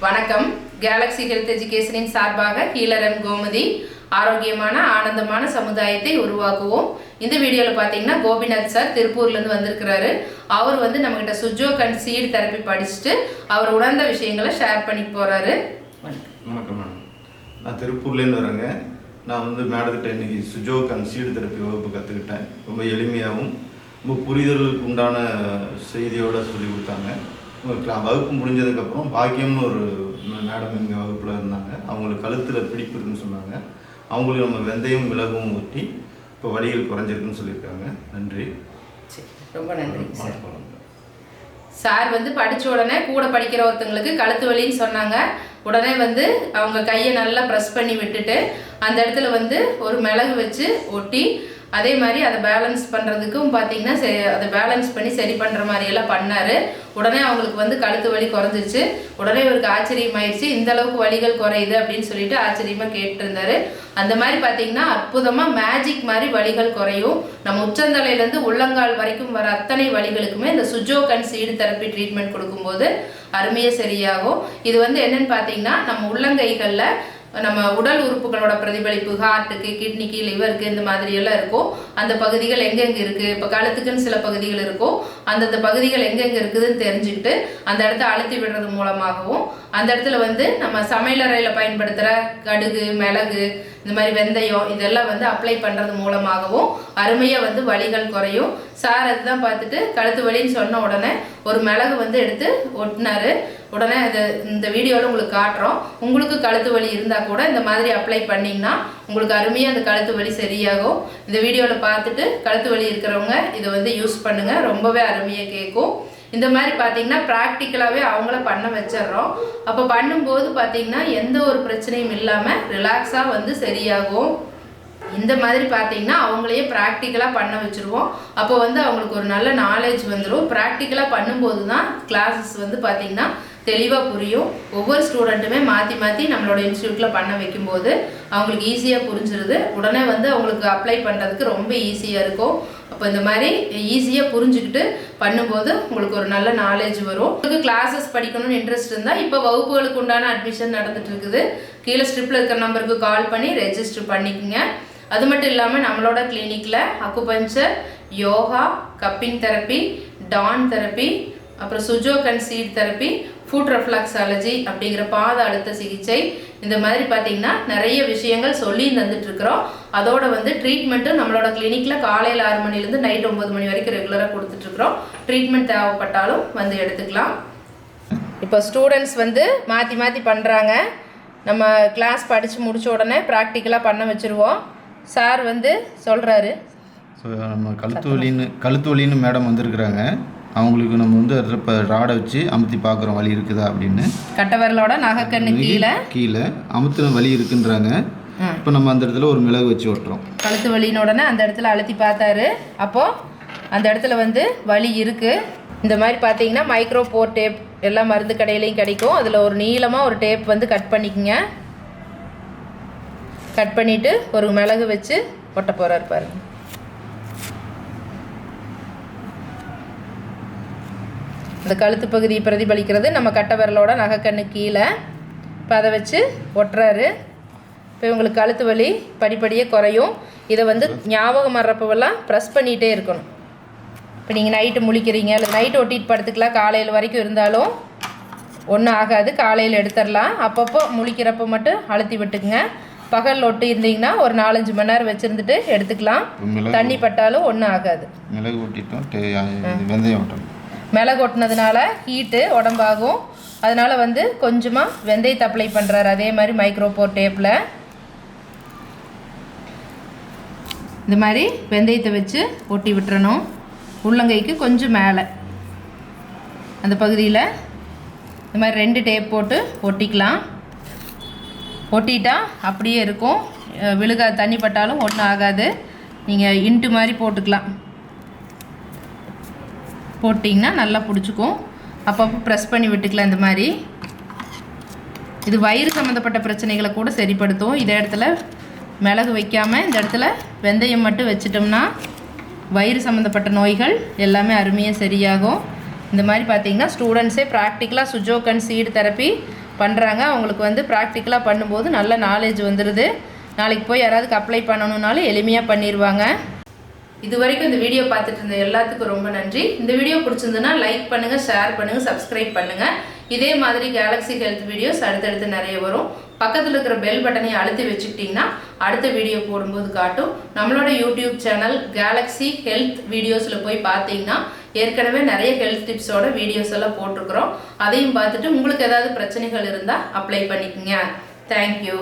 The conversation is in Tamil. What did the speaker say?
வணக்கம். கேலக்ஸி ஹெல்த் எஜுகேஷனின் சார்பாக ஹீலர் எம் கோமதி ஆரோக்கியமான ஆனந்தமான சமுதாயத்தை உருவாக்குவோம். இந்த வீடியோவில் பார்த்தீங்கன்னா கோபிநாத் சார் திருப்பூர்லேருந்து வந்திருக்கிறாரு. அவர் நம்மகிட்ட சுஜோக் அண்ட் சீட் தெரப்பி படிச்சுட்டு அவர் உணர்ந்த விஷயங்களை ஷேர் பண்ணி போகிறாரு. வணக்கம் மேடம், நான் திருப்பூர்லேருந்து வரேங்க. நான் மேடத்திட்ட இன்னைக்கு சுஜோக் அண்ட் சீடு தெரப்பி வகுப்பு கற்றுக்கிட்டேன். ரொம்ப எளிமையாகவும் ரொம்ப புரிதலுக்கு உண்டான செய்தியோடு சொல்லி கொடுத்தாங்க. வகுப்பு முடிஞ்சதுக்கப்புறம் பாக்கியம்னு ஒரு மேடம் எங்கள் வகுப்பில் இருந்தாங்க. அவங்களுக்கு கழுத்தில் பிடிப்பு இருக்குன்னு சொன்னாங்க. அவங்களுக்கு நம்ம வெந்தயம் மிளகும் ஊற்றி இப்போ வலிகள் குறைஞ்சிருக்குன்னு சொல்லியிருக்காங்க. நன்றி, ரொம்ப நன்றி சார். சார் படித்த உடனே கூட படிக்கிற ஒருத்தங்களுக்கு கழுத்து வலின்னு சொன்னாங்க. உடனே அவங்க கையை நல்லா ப்ரெஸ் பண்ணி விட்டுட்டு அந்த இடத்துல ஒரு மிளகு வச்சு ஒட்டி அதே மாதிரி அதை பேலன்ஸ் பண்ணுறதுக்கும் பார்த்தீங்கன்னா அதை பேலன்ஸ் பண்ணி சரி பண்ணுற மாதிரியெல்லாம் பண்ணார். உடனே அவங்களுக்கு கழுத்து வலி குறைஞ்சிச்சு. உடனே இவருக்கு ஆச்சரியமாயிடுச்சு, இந்த அளவுக்கு வலிகள் குறையுது அப்படின்னு சொல்லிட்டு ஆச்சரியமாக கேட்டுருந்தாரு. அந்த மாதிரி பார்த்தீங்கன்னா அற்புதமாக மேஜிக் மாதிரி வலிகள் குறையும். நம்ம உச்சந்தலையிலேருந்து உள்ளங்கால் வரைக்கும் வர அத்தனை வலிகளுக்குமே இந்த Su Jok and seed therapy treatment கொடுக்கும்போது அருமையாக சரியாகும். இது என்னென்னு பார்த்தீங்கன்னா நம்ம உள்ளங்கைகளில் நம்ம உடல் உறுப்புகளோட பிரதிபலிப்பு, ஹார்ட்டுக்கு, கிட்னிக்கு, லிவருக்கு இந்த மாதிரியெல்லாம் இருக்கும். அந்த பகுதிகள் எங்கெங்கே இருக்குது, இப்போ கழுத்துக்குன்னு சில பகுதிகள் இருக்கும். அந்தந்த பகுதிகள் எங்கெங்கே இருக்குதுன்னு தெரிஞ்சுக்கிட்டு அந்த இடத்த அழுத்தி விடுறது மூலமாகவும் அந்த இடத்துல நம்ம சமையலறையில் பயன்படுத்துகிற கடுகு, மிளகு, இந்த மாதிரி வெந்தயம் இதெல்லாம் அப்ளை பண்ணுறது மூலமாகவும் அருமையாக வலிகள் குறையும். சார் அதுதான் பார்த்துட்டு கழுத்து வலின்னு சொன்ன உடனே ஒரு மிளகு எடுத்து ஒட்டினாரு. உடனே இந்த வீடியோவில் உங்களுக்கு காட்டுறோம். உங்களுக்கு கழுத்து வலி இருந்தால் கூட இந்த மாதிரி அப்ளை பண்ணிங்கன்னா உங்களுக்கு அருமையாக அந்த கழுத்து வலி சரியாகும். இந்த வீடியோவில் பார்த்துட்டு கழுத்து வலி இருக்கிறவங்க இதை யூஸ் பண்ணுங்கள். ரொம்பவே அருமையாக கேட்கும். இந்த மாதிரி பார்த்தீங்கன்னா ப்ராக்டிக்கலாகவே அவங்கள பண்ண வச்சிட்றோம். அப்போ பண்ணும்போது பார்த்தீங்கன்னா எந்த ஒரு பிரச்சனையும் இல்லாமல் ரிலாக்ஸாக சரியாகும். இந்த மாதிரி பார்த்தீங்கன்னா அவங்களையே ப்ராக்டிக்கலாக பண்ண வச்சுருவோம். அப்போ அவங்களுக்கு ஒரு நல்ல நாலேஜ் வந்துடும். ப்ராக்டிக்கலாக பண்ணும்போது தான் கிளாஸஸ் பார்த்தீங்கன்னா தெளிவாக புரியும். ஒவ்வொரு ஸ்டூடெண்ட்டுமே மாற்றி மாற்றி நம்மளோட இன்ஸ்டியூட்டில் பண்ண வைக்கும்போது அவங்களுக்கு ஈஸியாக புரிஞ்சிருது. உடனே அவங்களுக்கு அப்ளை பண்ணுறதுக்கு ரொம்ப ஈஸியாக இருக்கும். அப்போ இந்த மாதிரி ஈஸியாக புரிஞ்சுக்கிட்டு பண்ணும்போது உங்களுக்கு ஒரு நல்ல நாலேஜ் வரும். உங்களுக்கு கிளாஸஸ் படிக்கணும்னு இன்ட்ரெஸ்ட் இருந்தால் இப்போ வகுப்புகளுக்கு உண்டான அட்மிஷன் நடந்துட்டு இருக்குது. கீழே ஸ்ட்ரிப்பில் இருக்கிற நம்பருக்கு கால் பண்ணி ரெஜிஸ்டர் பண்ணிக்கோங்க. அது மட்டும் இல்லாமல் நம்மளோட கிளினிக்கில் அக்குபஞ்சர், யோகா, கப்பிங் தெரப்பி, டான் தெரப்பி, அப்புறம் Sujok and seed therapy, foot reflexology அப்படிங்கிற பாத அழுத்த சிகிச்சை, இந்த மாதிரி பார்த்தீங்கன்னா நிறைய விஷயங்கள் சொல்லி தந்துட்டுருக்குறோம். அதோட ட்ரீட்மெண்ட்டும் நம்மளோட கிளினிக்கில் காலையில் 6 மணிலேருந்து நைட் 9 மணி வரைக்கும் ரெகுலராக கொடுத்துட்ருக்குறோம். ட்ரீட்மெண்ட் தேவைப்பட்டாலும் எடுத்துக்கலாம். இப்போ ஸ்டூடெண்ட்ஸ் மாற்றி மாற்றி பண்ணுறாங்க. நம்ம கிளாஸ் படித்து முடித்த உடனே ப்ராக்டிக்கலாக பண்ண வச்சுருவோம். சார் சொல்கிறாரு. ஸோ நம்ம கழுத்து வலின்னு மேடம் வந்திருக்கிறாங்க. அவங்களுக்கு நம்ம அதில் இப்போ ராடை வச்சு அமுத்தி பார்க்குறோம் வலி இருக்குதா அப்படின்னு. கட்டவரலோட நகைக்கண்ணு கீழே அமுத்தின வலி இருக்குன்றாங்க. இப்போ நம்ம அந்த இடத்துல ஒரு மிளகு வச்சு ஓட்டுறோம். கழுத்து வலின்னு உடனே அந்த இடத்துல அழுத்தி பார்த்தாரு. அப்போது அந்த இடத்துல வலி இருக்குது. இந்த மாதிரி பார்த்தீங்கன்னா மைக்ரோ போர் டேப் எல்லா மருந்து கடையிலையும் கிடைக்கும். அதில் ஒரு நீளமாக ஒரு டேப் கட் பண்ணிக்கோங்க. கட் பண்ணிவிட்டு ஒரு மிளகு வச்சு ஒட்ட போகிறார் பாருங்க. இந்த கழுத்து பகுதி பிரதிபலிக்கிறது நம்ம கட்டை விரலோட நகைக்கண்ணு கீழே. இப்போ அதை வச்சு ஒட்டுறாரு. இப்போ இவங்களுக்கு கழுத்து வலி படிப்படியே குறையும். இதை ஞாபகம் வர்றப்பவெல்லாம் ப்ரெஸ் பண்ணிகிட்டே இருக்கணும். இப்போ நீங்கள் நைட்டு முழிக்கிறீங்க இல்லை நைட்டு ஒட்டிட்டு படுத்துக்கலாம். காலையில் வரைக்கும் இருந்தாலும் ஒன்றும் ஆகாது. காலையில் எடுத்துடலாம். அப்பப்போ முழிக்கிறப்ப மட்டும் அழுத்தி விட்டுக்குங்க. பகல் ஒட்டி இருந்தீங்கன்னா ஒரு 4-5 மணி நேரம் வச்சுருந்துட்டு எடுத்துக்கலாம். தண்ணி பட்டாலும் ஒன்றும் ஆகாது. மிளகு ஒட்டிட்டோம், வெந்தயம் ஓட்டணும். மிளகு ஒட்டினதுனால ஹீட்டு உடம்பாகும். அதனால் கொஞ்சமாக வெந்தயத்தை அப்ளை பண்ணுறாரு. அதே மாதிரி மைக்ரோ போர் டேப்பில் இந்த மாதிரி வெந்தயத்தை வச்சு ஒட்டி விட்டுறணும். உள்ளங்கைக்கு கொஞ்சம் மேலே அந்த பகுதியில் இந்த மாதிரி 2 டேப் போட்டு ஒட்டிக்கலாம். ஒட்டிட்டா அப்படியே இருக்கும், விழுகாது. தண்ணி பட்டாலும் ஒன்றும் ஆகாது. நீங்கள் இன்ட்டு மாதிரி போட்டுக்கலாம். போட்டிங்கன்னா நல்லா பிடிச்சிக்கும். அப்பப்போ ப்ரெஸ் பண்ணி விட்டுக்கலாம். இந்த மாதிரி இது வயிறு சம்மந்தப்பட்ட பிரச்சனைகளை கூட சரிப்படுத்தும். இதே இடத்துல மிளகு வைக்காமல் இந்த இடத்துல வெந்தயம் மட்டும் வச்சிட்டோம்னா வயிறு சம்மந்தப்பட்ட நோய்கள் எல்லாமே அருமையாக சரியாகும். இந்த மாதிரி பார்த்தீங்கன்னா ஸ்டூடெண்ட்ஸே ப்ராக்டிக்கலாக சுஜோக் அண்ட் சீடு தெரப்பி பண்ணுறாங்க. அவங்களுக்கு வந்து ப்ராக்டிக்கலாக பண்ணும்போது நல்ல நாலேஜ் வந்துடுது. நாளைக்கு போய் யாராவதுக்கு அப்ளை பண்ணணுன்னாலும் எளிமையாக பண்ணிடுவாங்க. இது வரைக்கும் இந்த வீடியோ பார்த்துட்டு இருந்த எல்லாத்துக்கும் ரொம்ப நன்றி. இந்த வீடியோ பிடிச்சிருந்துன்னா லைக் பண்ணுங்கள், ஷேர் பண்ணுங்கள், சப்ஸ்கிரைப் பண்ணுங்கள். இதே மாதிரி கேலக்ஸி ஹெல்த் வீடியோஸ் அடுத்தடுத்து நிறைய வரும். பக்கத்தில் இருக்கிற பெல் பட்டனை அழுத்தி வச்சுக்கிட்டிங்கன்னா அடுத்த வீடியோ போடும்போது காட்டும். நம்மளோட யூடியூப் சேனல் கேலக்ஸி ஹெல்த் வீடியோஸில் போய் பார்த்தீங்கன்னா ஏற்கனவே நிறைய ஹெல்த் டிப்ஸோட வீடியோஸ் எல்லாம் போட்டிருக்கிறோம். அதையும் பார்த்துட்டு உங்களுக்கு ஏதாவது பிரச்சனைகள் இருந்தால் அப்ளை பண்ணிக்கோங்க. தேங்க்யூ.